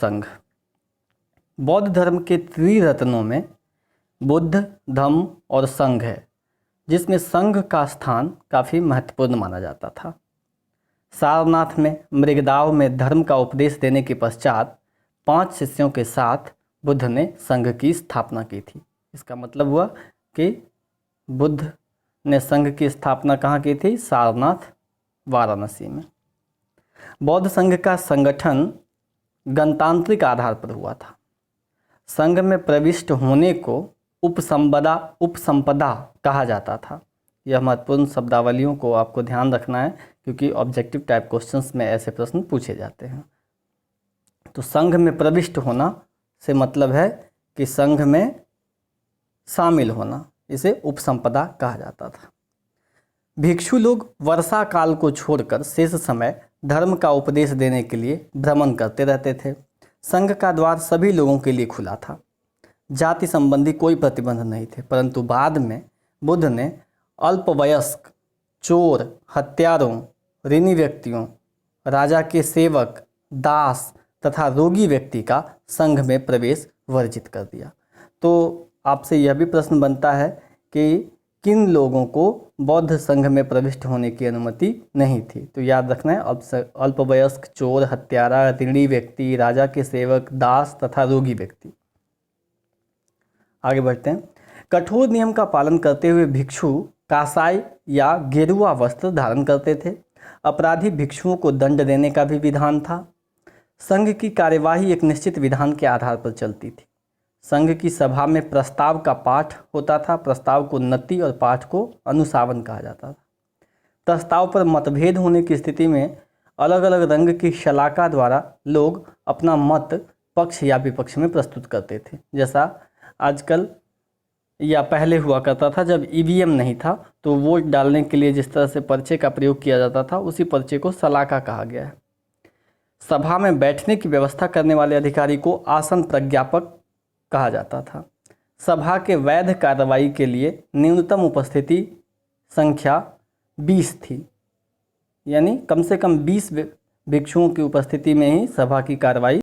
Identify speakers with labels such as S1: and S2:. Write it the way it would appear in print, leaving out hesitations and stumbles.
S1: संघ। बौद्ध धर्म के त्रिरत्नों में बुद्ध, धम्म और संघ है, जिसमें संघ का स्थान काफ़ी महत्वपूर्ण माना जाता था। सारनाथ में मृगदाव में धर्म का उपदेश देने के पश्चात 5 शिष्यों के साथ बुद्ध ने संघ की स्थापना की थी। इसका मतलब हुआ कि बुद्ध ने संघ की स्थापना कहाँ की थी? सारनाथ, वाराणसी में। बौद्ध संघ का संगठन गणतांत्रिक आधार पर हुआ था। संघ में प्रविष्ट होने को उपसंपदा कहा जाता था। यह महत्वपूर्ण शब्दावलियों को आपको ध्यान रखना है, क्योंकि ऑब्जेक्टिव टाइप क्वेश्चंस में ऐसे प्रश्न पूछे जाते हैं। तो संघ में प्रविष्ट होना से मतलब है कि संघ में शामिल होना, इसे उपसंपदा कहा जाता था। भिक्षु लोग वर्षा काल को छोड़कर शेष समय धर्म का उपदेश देने के लिए भ्रमण करते रहते थे। संघ का द्वार सभी लोगों के लिए खुला था। जाति संबंधी कोई प्रतिबंध नहीं थे, परंतु बाद में बुद्ध ने अल्पवयस्क, चोर, हत्यारों, ऋणी व्यक्तियों, राजा के सेवक, दास तथा रोगी व्यक्ति का संघ में प्रवेश वर्जित कर दिया। तो आपसे यह भी प्रश्न बनता है कि किन लोगों को बौद्ध संघ में प्रविष्ट होने की अनुमति नहीं थी? तो याद रखना है, अल्पवयस्क, चोर, हत्यारा, ऋणी व्यक्ति, राजा के सेवक, दास तथा रोगी व्यक्ति। आगे बढ़ते हैं। कठोर नियम का पालन करते हुए भिक्षु कासाई या गेरुआ वस्त्र धारण करते थे। अपराधी भिक्षुओं को दंड देने का भी विधान था। संघ की कार्यवाही एक निश्चित विधान के आधार पर चलती थी। संघ की सभा में प्रस्ताव का पाठ होता था। प्रस्ताव को नति और पाठ को अनुसावन कहा जाता था। प्रस्ताव पर मतभेद होने की स्थिति में अलग अलग रंग की शलाका द्वारा लोग अपना मत पक्ष या विपक्ष में प्रस्तुत करते थे। जैसा आजकल या पहले हुआ करता था, जब ईवीएम नहीं था तो वोट डालने के लिए जिस तरह से पर्चे का प्रयोग किया जाता था, उसी पर्चे को शलाका कहा गया है। सभा में बैठने की व्यवस्था करने वाले अधिकारी को आसन प्रज्ञापक कहा जाता था। सभा के वैध कार्रवाई के लिए न्यूनतम उपस्थिति संख्या 20 थी, यानी कम से कम 20 भिक्षुओं की उपस्थिति में ही सभा की कार्रवाई